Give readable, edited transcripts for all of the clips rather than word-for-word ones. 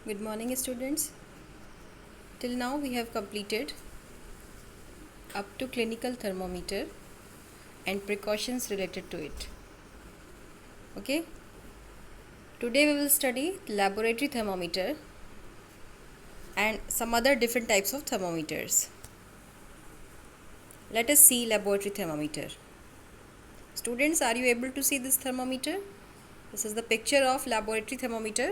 Good morning, students. Till now, we have completed up to clinical thermometer and precautions related to it. Okay. Today, we will study laboratory thermometer and some other different types of thermometers. Let us see laboratory thermometer. Students, are you able to see this thermometer? This is the picture of laboratory thermometer.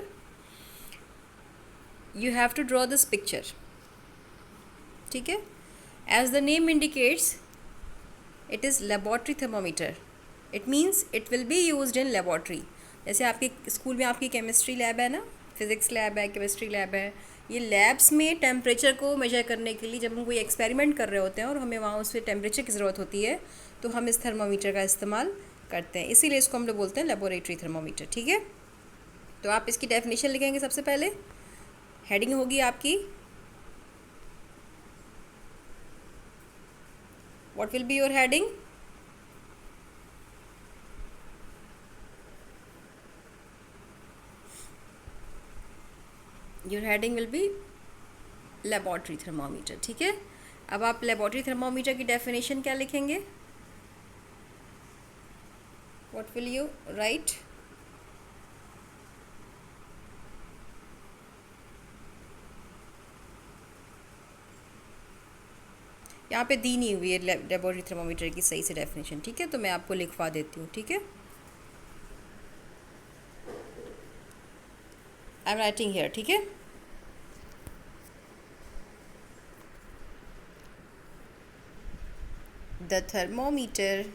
You have to draw this picture. ठीक है? As the name indicates, it is laboratory thermometer. It means it will be used in laboratory. जैसे आपके school में आपकी chemistry lab है ना, physics lab है, chemistry lab है. ये लैब्स में टेम्परेचर को मेजर करने के लिए जब हम कोई एक्सपेरिमेंट कर रहे होते हैं और हमें वहाँ उससे टेम्परेचर की ज़रूरत होती है तो हम इस थर्मोमीटर का इस्तेमाल करते हैं. इसीलिए इसको हम लोग बोलते हैं लेबोरेटरी थर्मोमीटर. ठीक है, तो आप इसकी डेफिनेशन लिखेंगे. सबसे पहले हेडिंग होगी आपकी, what will be your heading? Your heading will be laboratory thermometer. ठीक है, अब आप लेबोरेटरी थर्मोमीटर की डेफिनेशन क्या लिखेंगे? What will you right? यहाँ पे दी नहीं हुई है लेबोरेटरी थर्मोमीटर की सही से डेफिनेशन. ठीक है, तो मैं आपको लिखवा देती हूँ. ठीक है, आई एम राइटिंग हियर. ठीक है, the thermometer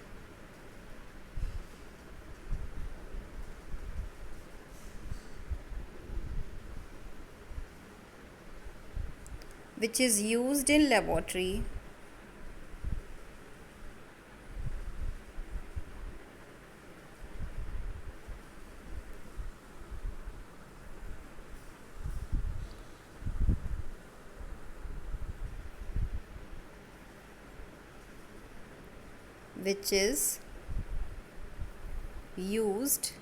which is used in laboratory which is used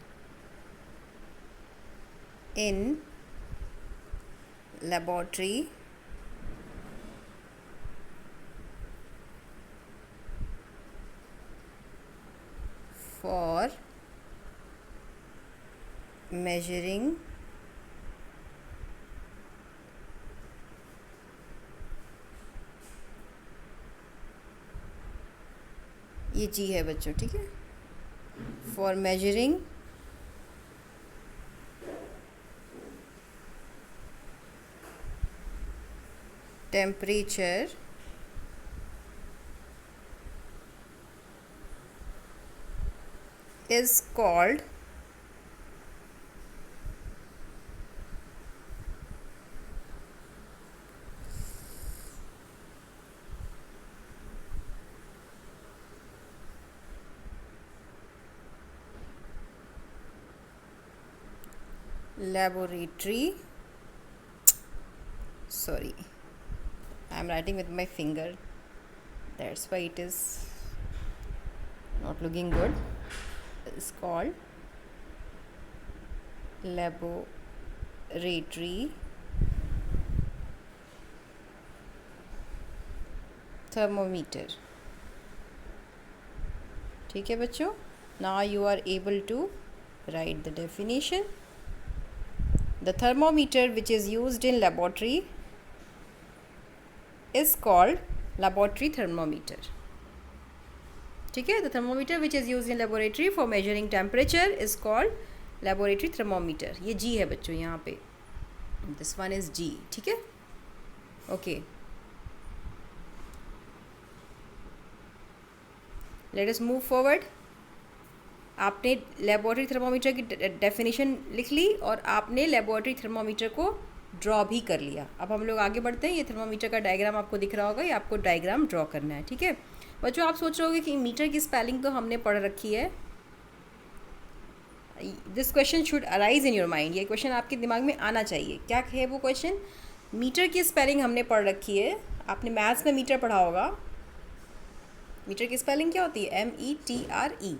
in laboratory for measuring ये जी है बच्चों. ठीक है, for measuring temperature is called laboratory. Sorry, I am writing with my finger, that's why it is not looking good. It's called laboratory thermometer. ठीक है बच्चों, now you are able to write the definition. The thermometer which is used in laboratory is called laboratory thermometer. ठीक है, the thermometer which is used in laboratory for measuring temperature is called laboratory thermometer. ये जी है बच्चों यहाँ पे, this one is G. ठीक है, okay. Let us move forward. आपने लेबोरेटरी थर्मोमीटर की डेफिनेशन लिख ली और आपने लेबोरेटरी थर्मोमीटर को ड्रॉ भी कर लिया. अब हम लोग आगे बढ़ते हैं. ये थर्मोमीटर का डायग्राम आपको दिख रहा होगा, ये आपको डायग्राम ड्रॉ करना है. ठीक है बच्चों, आप सोच रहे होगे कि मीटर की स्पेलिंग तो हमने पढ़ रखी है. This question should arise in your mind. ये क्वेश्चन आपके दिमाग में आना चाहिए. क्या है वो क्वेश्चन? मीटर की स्पेलिंग हमने पढ़ रखी है. आपने मैथ्स में मीटर पढ़ा होगा. मीटर की स्पेलिंग क्या होती है? METRE,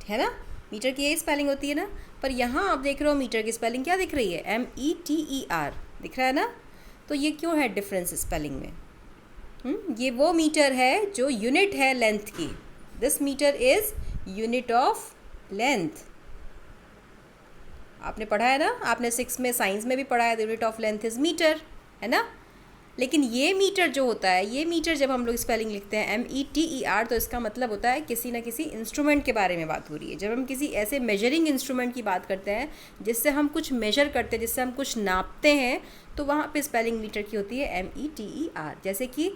है ना. मीटर की यही स्पेलिंग होती है ना. पर यहाँ आप देख रहे हो मीटर की स्पेलिंग क्या दिख रही है, METER दिख रहा है ना। तो ये क्यों है डिफरेंस स्पेलिंग में? ये वो मीटर है जो यूनिट है लेंथ की। This metre is unit of length. आपने पढ़ा है ना, आपने 6 में साइंस में भी पढ़ा है, unit of length is metre, है ना। लेकिन ये मीटर जो होता है, ये मीटर जब हम लोग स्पेलिंग लिखते हैं METER, तो इसका मतलब होता है किसी ना किसी इंस्ट्रूमेंट के बारे में बात हो रही है। जब हम किसी ऐसे मेजरिंग इंस्ट्रूमेंट की बात करते हैं जिससे हम कुछ मेजर करते हैं, जिससे हम कुछ नापते हैं, तो वहाँ पे स्पेलिंग मीटर की होती है METER। जैसे कि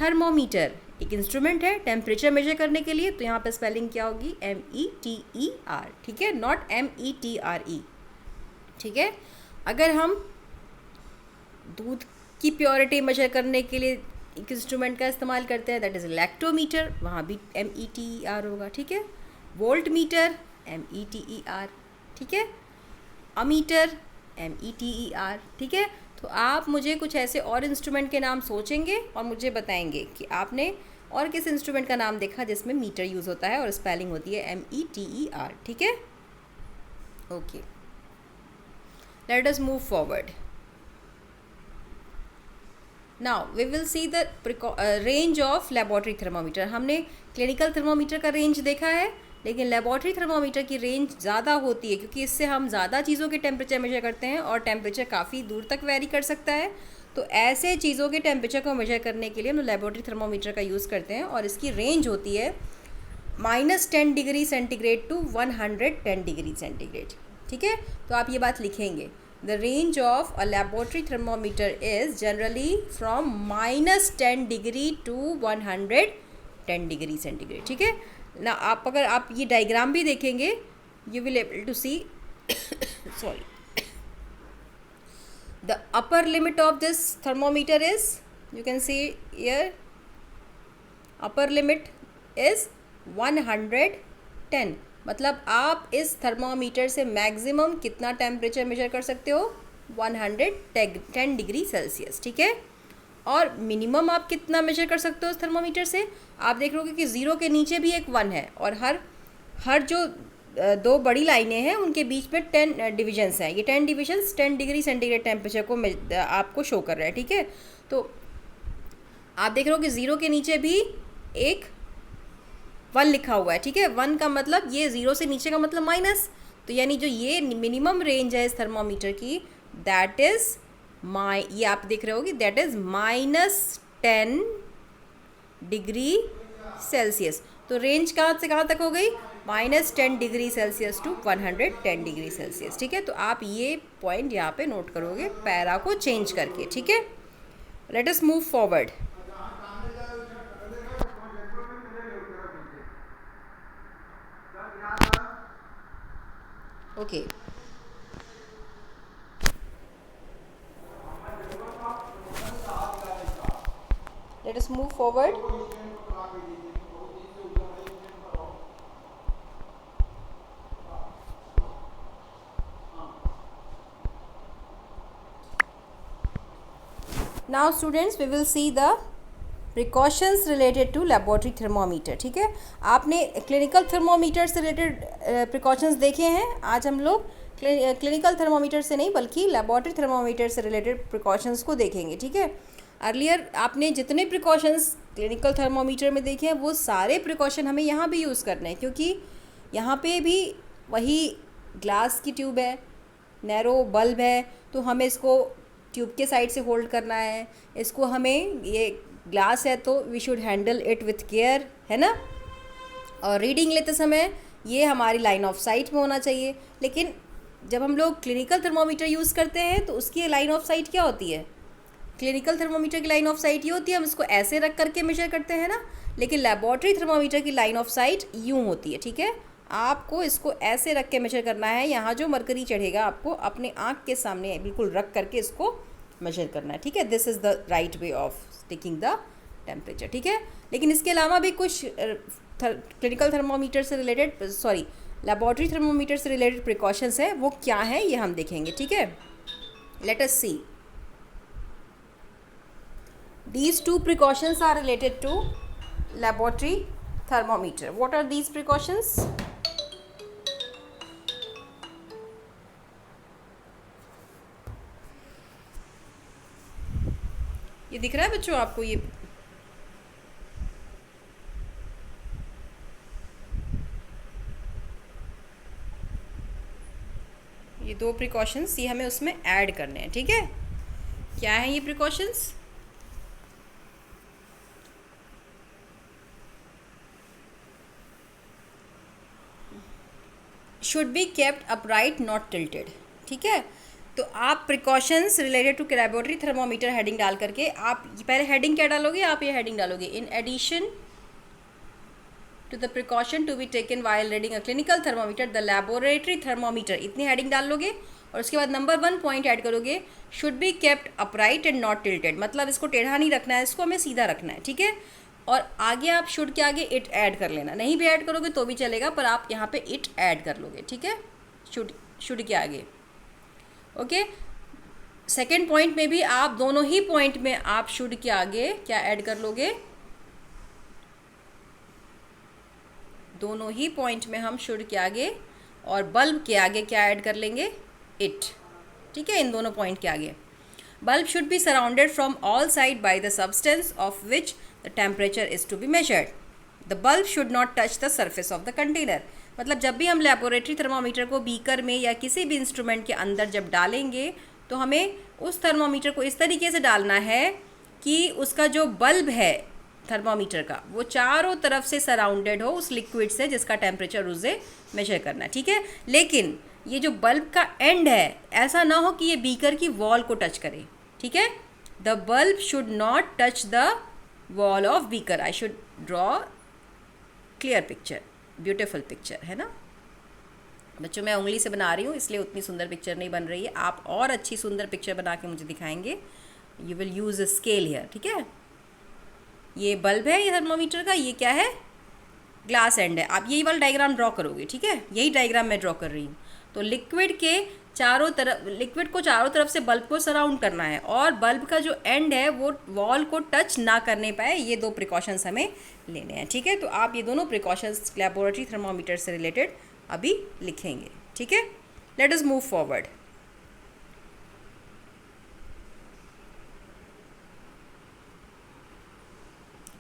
थर्मोमीटर एक इंस्ट्रूमेंट है टेम्परेचर मेजर करने के लिए, तो यहाँ पे स्पेलिंग क्या होगी, METER, ठीक है, नॉट METRE, ठीक है। अगर हम दूध की प्योरिटी मेजर करने के लिए एक इंस्ट्रूमेंट का इस्तेमाल करते हैं, दैट इज़ लैक्टोमीटर, वहाँ भी METER होगा, ठीक है। वोल्ट मीटर METER, ठीक है। अमीटर METER, ठीक है। तो आप मुझे कुछ ऐसे और इंस्ट्रूमेंट के नाम सोचेंगे और मुझे बताएंगे कि आपने और किस इंस्ट्रूमेंट का नाम देखा जिसमें मीटर यूज़ होता है और स्पेलिंग होती है METER, ठीक है। Okay, let us move forward. Now we will see the range of laboratory thermometer. हमने क्लिनिकल थर्मोमीटर का रेंज देखा है, लेकिन लेबोरेटरी थर्मोमीटर की रेंज ज़्यादा होती है क्योंकि इससे हम ज़्यादा चीज़ों के टेम्परेचर मेजर करते हैं और टेम्परेचर काफ़ी दूर तक वेरी कर सकता है। तो ऐसे चीज़ों के टेम्परेचर को मेजर करने के लिए हम लेबोरेटरी थर्मोमीटर का यूज़ करते हैं और इसकी रेंज होती है -10 degree centigrade to 110 degree centigrade, ठीक है। तो आप ये बात लिखेंगे, The range of a laboratory thermometer is generally from -10 degree to 110 degree centigrade, ठीक है ना। आप अगर आप ये डायग्राम भी देखेंगे, you will able to see sorry, the upper limit of this thermometer is, you can see here, upper limit is 110। मतलब आप इस थर्मोमीटर से मैक्सिमम कितना टेम्परेचर मेजर कर सकते हो, 110 डिग्री सेल्सियस, ठीक है। और मिनिमम आप कितना मेजर कर सकते हो इस थर्मोमीटर से, आप देख लोगे कि 0 के नीचे भी एक 1 है और हर जो दो बड़ी लाइनें हैं उनके बीच में 10 डिविजन्स हैं। ये 10 डिविजन्स 10 डिग्री सेंटीग्रेड टेम्परेचर को आपको शो कर रहा है, ठीक है। तो आप देख रहे हो कि 0 के नीचे भी एक 1 लिखा हुआ है, ठीक है। 1 का मतलब ये 0 से नीचे का मतलब माइनस, तो यानी जो ये मिनिमम रेंज है इस थर्मोमीटर की, दैट इज़ ये आप देख रहे हो कि दैट इज़ -10 डिग्री सेल्सियस। तो रेंज कहाँ से कहाँ तक हो गई, -10 degree Celsius to 110 degree Celsius, ठीक है। तो आप ये पॉइंट यहाँ पे नोट करोगे पैरा को चेंज करके, ठीक है। Let us move forward. Okay. Let us move forward. Now students, we will see the precautions related to laboratory thermometer, ठीक है। आपने क्लिनिकल थर्मोमीटर से रिलेटेड प्रिकॉशंस देखे हैं। आज हम लोग क्लिनिकल थर्मोमीटर से नहीं बल्कि लेबोरेटरी थर्मोमीटर से रिलेटेड प्रिकॉशंस को देखेंगे, ठीक है। अर्लियर आपने जितने प्रिकॉशंस क्लिनिकल थर्मोमीटर में देखे हैं वो सारे प्रिकॉशन हमें यहाँ भी यूज़ करने हैं, क्योंकि यहाँ पे भी वही ग्लास की ट्यूब है, नैरो बल्ब है, तो हमें इसको ट्यूब के साइड से होल्ड करना है। इसको हमें ये ग्लास है तो we should handle it with care, है ना। और रीडिंग लेते समय ये हमारी लाइन ऑफ साइट में होना चाहिए। लेकिन जब हम लोग क्लिनिकल थर्मोमीटर यूज़ करते हैं तो उसकी लाइन ऑफ साइट क्या होती है, क्लिनिकल थर्मोमीटर की लाइन ऑफ साइट ये होती है, हम इसको ऐसे रख करके मेजर करते हैं ना। लेकिन लेबोरेटरी थर्मोमीटर की लाइन ऑफ साइट यूँ होती है, ठीक है। आपको इसको ऐसे रख के मेजर करना है, यहाँ जो मरकरी चढ़ेगा आपको अपने आँख के सामने बिल्कुल रख करके इसको मेजर करना है, ठीक है। This is the right way of taking the temperature, ठीक है। लेकिन इसके अलावा भी कुछ क्लिनिकल थर्मोमीटर से रिलेटेड लेबोरेटरी थर्मोमीटर से रिलेटेड प्रिकॉशंस हैं, वो क्या हैं ये हम देखेंगे, ठीक है। Let us see, these two precautions are related to laboratory thermometer. What are these precautions? ये दिख रहा है बच्चों आपको? ये दो प्रिकॉशंस ये हमें उसमें ऐड करने हैं, ठीक है? क्या है ये precautions? Should be kept upright not tilted, ठीक है? तो आप precautions related to laboratory thermometer heading डाल करके आप पहले हेडिंग क्या डालोगे? आप ये हेडिंग डालोगे, in addition to the precaution to be taken while reading a clinical thermometer the laboratory thermometer, इतनी हेडिंग डाल लोगे और उसके बाद नंबर 1 पॉइंट ऐड करोगे, should be kept upright and not tilted, मतलब इसको टेढ़ा नहीं रखना है, इसको हमें सीधा रखना है, ठीक है? और आगे आप शुड के आगे इट ऐड कर लेना, नहीं भी ऐड करोगे तो भी चलेगा, पर आप यहाँ पे इट ऐड कर लोगे, ठीक है? शुड के आगे, ओके? सेकेंड पॉइंट में भी आप दोनों ही पॉइंट में आप शुड के आगे क्या ऐड कर लोगे? दोनों ही पॉइंट में हम शुड के आगे और बल्ब के आगे क्या ऐड कर लेंगे? इट, ठीक है? इन दोनों पॉइंट के आगे bulb should be surrounded from all side by the substance of which the temperature is to be measured, the bulb should not touch the surface of the container, मतलब जब भी हम लेबोरेटरी थर्मोमीटर को beaker में या किसी भी instrument के अंदर जब डालेंगे तो हमें उस थर्मोमीटर को इस तरीके से डालना है कि उसका जो बल्ब है थर्मोमीटर का वो चारों तरफ से सराउंडेड हो उस लिक्विड से जिसका टेम्परेचर उसे मेजर करना है, ठीक है? लेकिन ये जो बल्ब का एंड है ऐसा ना हो कि ये बीकर की वॉल को टच करे, ठीक है? The bulb should not touch the wall of beaker. I should draw clear picture, beautiful picture, है ना बच्चों? मैं उंगली से बना रही हूँ इसलिए उतनी सुंदर पिक्चर नहीं बन रही है, आप और अच्छी सुंदर पिक्चर बना के मुझे दिखाएंगे। You will use a scale here, ठीक है? ये बल्ब है ये थर्मोमीटर का, ये क्या है? ग्लास एंड है। आप यही वाला डायग्राम ड्रॉ करोगे, ठीक है? यही डायग्राम मैं ड्रॉ कर रही हूँ। तो लिक्विड के चारों तरफ, लिक्विड को चारों तरफ से बल्ब को सराउंड करना है और बल्ब का जो एंड है वो वॉल को टच ना करने पाए, ये दो प्रिकॉशंस हमें लेने हैं, ठीक है? तो आप ये दोनों प्रिकॉशंस लैबोरेटरी थर्मोमीटर से रिलेटेड अभी लिखेंगे, ठीक है? Let us move forward.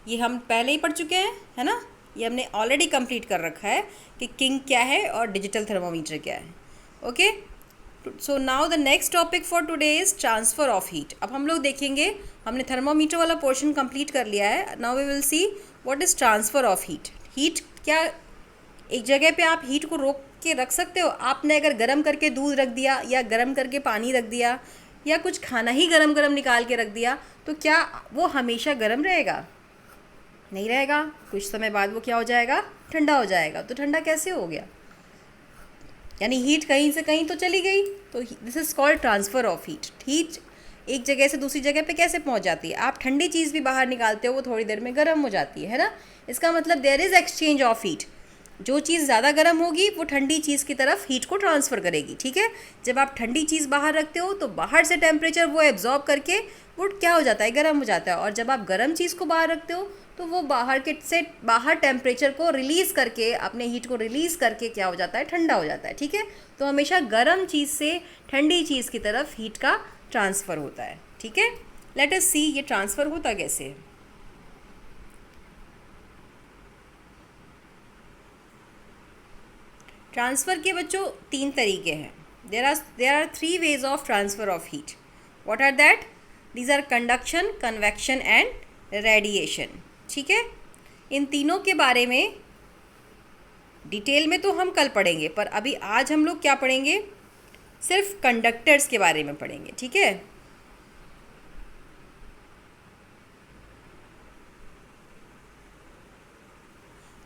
ये हम पहले ही पढ़ चुके हैं, है ना? ये हमने ऑलरेडी कंप्लीट कर रखा है कि किंग क्या है और डिजिटल थर्मोमीटर क्या है, okay? So now the next topic for today is transfer of heat. अब हम लोग देखेंगे, हमने थर्मोमीटर वाला पोर्शन कंप्लीट कर लिया है, now we will see what is transfer of heat. Heat क्या, एक जगह पे आप हीट को रोक के रख सकते हो? आपने अगर गर्म करके दूध रख दिया या गर्म करके पानी रख दिया या कुछ खाना ही गरम गरम निकाल के रख दिया तो क्या वो हमेशा गर्म रहेगा? नहीं रहेगा, कुछ समय बाद वो क्या हो जाएगा? ठंडा हो जाएगा। तो ठंडा कैसे हो गया? यानी हीट कहीं से कहीं तो चली गई। तो this is called transfer of heat. Heat एक जगह से दूसरी जगह पे कैसे पहुंच जाती है? आप ठंडी चीज़ भी बाहर निकालते हो वो थोड़ी देर में गर्म हो जाती है ना? इसका मतलब there is exchange of heat. जो चीज़ ज़्यादा गर्म होगी वो ठंडी चीज़ की तरफ हीट को ट्रांसफ़र करेगी, ठीक है? जब आप ठंडी चीज़ बाहर रखते हो तो बाहर से टेम्परेचर वो एब्जॉर्ब करके वो क्या हो जाता है? गर्म हो जाता है। और जब आप गर्म चीज़ को बाहर रखते हो तो वो बाहर टेम्परेचर को रिलीज़ करके, अपने हीट को रिलीज़ करके क्या हो जाता है? ठंडा हो जाता है, ठीक है? तो हमेशा गर्म चीज़ से ठंडी चीज़ की तरफ हीट का ट्रांसफ़र होता है, ठीक है? लेट अस सी ये ट्रांसफ़र होता कैसे है। ट्रांसफ़र के बच्चों 3 तरीके हैं। There are 3 ways of transfer of heat. What are that? These are conduction, convection and radiation, ठीक है? इन तीनों के बारे में डिटेल में तो हम कल पढ़ेंगे, पर अभी आज हम लोग क्या पढ़ेंगे? सिर्फ कंडक्टर्स के बारे में पढ़ेंगे, ठीक है?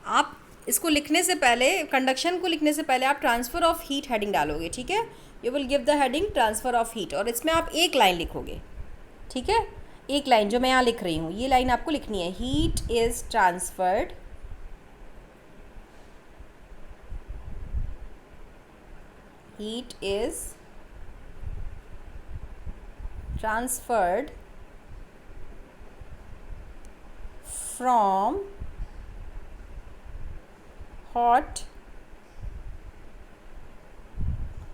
आप इसको लिखने से पहले, कंडक्शन को लिखने से पहले आप ट्रांसफ़र ऑफ हीट हेडिंग डालोगे, ठीक है? You will give the heading transfer of heat और इसमें आप एक लाइन लिखोगे, ठीक है? एक लाइन जो मैं यहाँ लिख रही हूँ, ये लाइन आपको लिखनी है। Heat is transferred heat is transferred from hot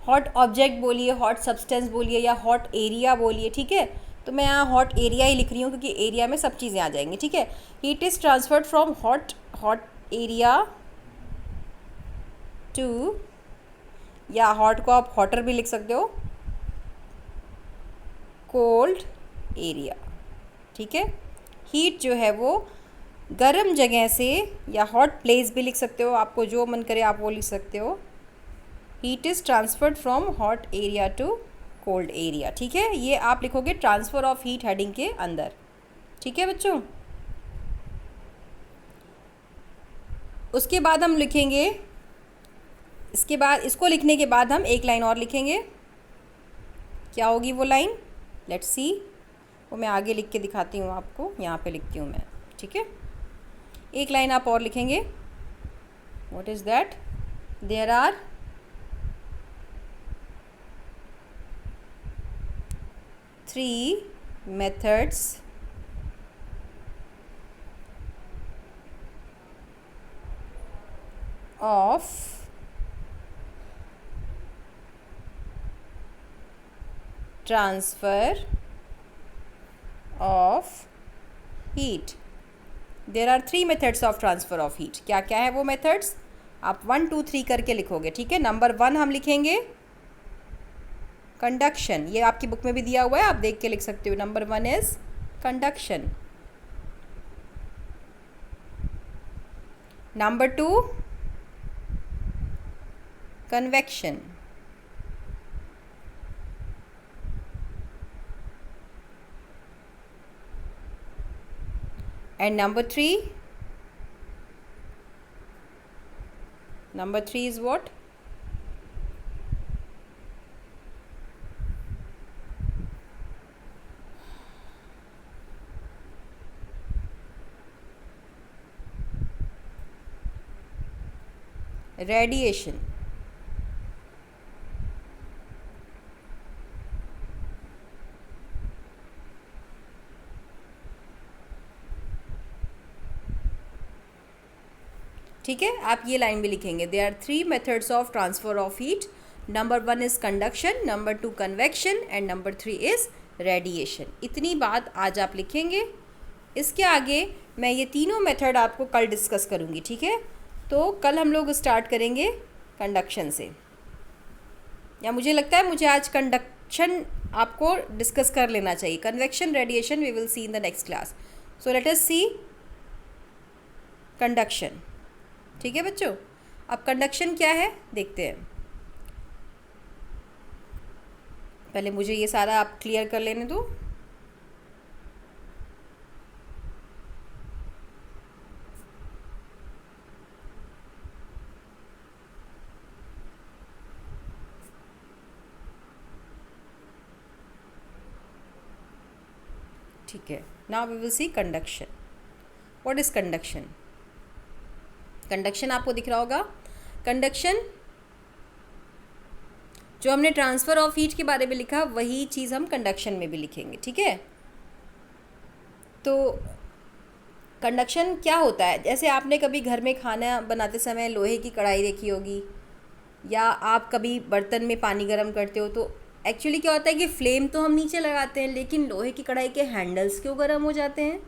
object बोलिए, हॉट सब्सटेंस बोलिए या हॉट एरिया बोलिए, ठीक है? तो मैं यहाँ हॉट एरिया ही लिख रही हूँ क्योंकि एरिया में सब चीज़ें आ जाएंगी, ठीक है। Heat is transferred from hot area to, या हॉट को आप हॉटर भी लिख सकते हो, कोल्ड एरिया, ठीक है। हीट जो है वो गर्म जगह से, या हॉट प्लेस भी लिख सकते हो, आपको जो मन करे आप वो लिख सकते हो। Heat is transferred from hot area to cold area, ठीक है। ये आप लिखोगे ट्रांसफ़र ऑफ हीट हेडिंग के अंदर, ठीक है बच्चों। उसके बाद हम लिखेंगे, इसके बाद इसको लिखने के बाद हम एक लाइन और लिखेंगे। क्या होगी वो लाइन, लेट्स सी। वो मैं आगे लिख के दिखाती हूँ आपको, यहाँ पे लिखती हूँ मैं, ठीक है। एक लाइन आप और लिखेंगे। What is that, there are three methods of transfer of heat. There are three methods of transfer of heat. क्या क्या है वो methods, आप 1 2 3 करके लिखोगे, ठीक है। नंबर 1 हम लिखेंगे कंडक्शन, ये आपकी बुक में भी दिया हुआ है, आप देख के लिख सकते हो। Number 1 is conduction. Number 2 convection. And number 3 is what, radiation. ठीक है, आप ये लाइन भी लिखेंगे। There are 3 methods of transfer of heat. Number 1 is conduction, number 2 convection and number 3 is radiation. इतनी बात आज आप लिखेंगे। इसके आगे मैं ये तीनों मेथड आपको कल डिस्कस करूँगी, ठीक है। तो कल हम लोग स्टार्ट करेंगे कंडक्शन से, या मुझे लगता है मुझे आज कंडक्शन आपको डिस्कस कर लेना चाहिए। Convection, radiation we will see in the next class. So let us see conduction, ठीक है बच्चों। अब कंडक्शन क्या है देखते हैं। पहले मुझे ये सारा आप क्लियर कर लेने दो। ठीक है, now we will see conduction. What is conduction? Conduction आपको दिख रहा होगा। कंडक्शन जो हमने ट्रांसफ़र ऑफ हीट के बारे में लिखा वही चीज़ हम कंडक्शन में भी लिखेंगे, ठीक है। तो कंडक्शन क्या होता है, जैसे आपने कभी घर में खाना बनाते समय लोहे की कढ़ाई देखी होगी, या आप कभी बर्तन में पानी गर्म करते हो, तो एक्चुअली क्या होता है कि फ्लेम तो हम नीचे लगाते हैं, लेकिन लोहे की कढ़ाई के हैंडल्स क्यों गर्म हो जाते हैं।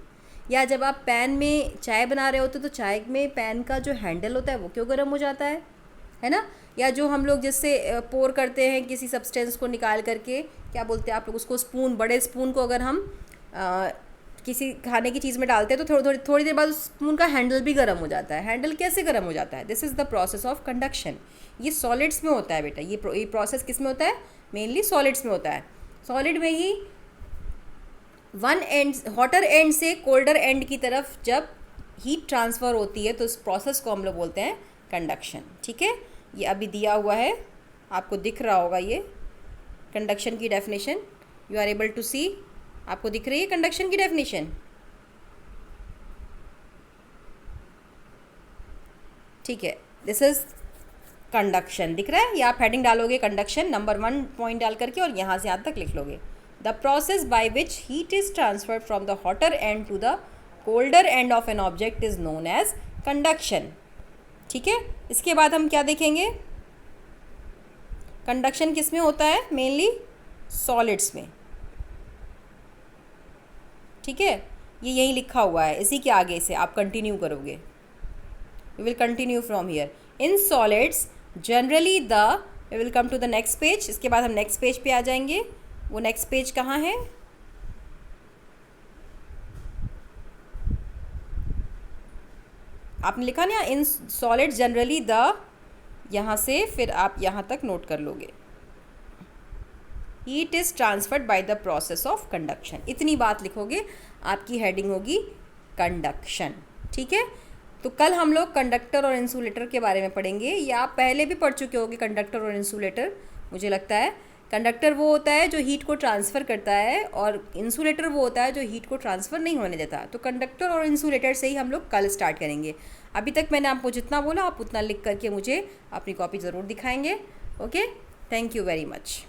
या जब आप पैन में चाय बना रहे होते तो चाय में पैन का जो हैंडल होता है वो क्यों गर्म हो जाता है ना। या जो हम लोग जिससे पोर करते हैं किसी सब्सटेंस को निकाल करके, क्या बोलते हैं आप लोग उसको, स्पून, बड़े स्पून को अगर हम किसी खाने की चीज़ में डालते हैं तो थोड़ी देर बाद उस स्पून का हैंडल भी गर्म हो जाता है। हैंडल कैसे गर्म हो जाता है? This is the process of conduction. ये सॉलिड्स में होता है बेटा। ये प्रोसेस किस में होता है? मेनली सॉलिड्स में होता है। सॉलिड में ही वन एंड, हॉटर एंड से कोल्डर एंड की तरफ जब हीट ट्रांसफ़र होती है तो इस प्रोसेस को हम लोग बोलते हैं कंडक्शन, ठीक है। ये अभी दिया हुआ है, आपको दिख रहा होगा ये कंडक्शन की definition. You are able to see, आपको दिख रही है कंडक्शन की डेफिनेशन, ठीक है। दिस इज़ कंडक्शन, दिख रहा है। या आप हेडिंग डालोगे कंडक्शन, नंबर 1 पॉइंट डाल करके और यहाँ से यहाँ तक लिख लोगे। The process by which heat is transferred from the hotter end to the colder end of an object is known as conduction, ठीक है। इसके बाद हम क्या देखेंगे? कंडक्शन किस में होता है? मेनली सॉलिड्स में। ठीक है, ये यहीं लिखा हुआ है, इसी के आगे से आप कंटिन्यू करोगे। We will continue from here. In solids generally the, we will come to the next page, इसके बाद हम नेक्स्ट पेज पे आ जाएंगे। वो नेक्स्ट पेज कहाँ है? आपने लिखा ना इन सॉलिड जनरली द, यहाँ से फिर आप यहाँ तक नोट कर लोगे। Heat is transferred by the process of conduction, इतनी बात लिखोगे, आपकी हेडिंग होगी कंडक्शन। ठीक है, तो कल हम लोग कंडक्टर और इंसुलेटर के बारे में पढ़ेंगे, या आप पहले भी पढ़ चुके होंगे कंडक्टर और इंसुलेटर मुझे लगता है। कंडक्टर वो होता है जो हीट को ट्रांसफ़र करता है, और इंसुलेटर वो होता है जो हीट को ट्रांसफ़र नहीं होने देता। तो कंडक्टर और इंसुलेटर से ही हम लोग कल स्टार्ट करेंगे। अभी तक मैंने आपको जितना बोला आप उतना लिख करके मुझे अपनी कॉपी ज़रूर दिखाएंगे। Okay, thank you very much.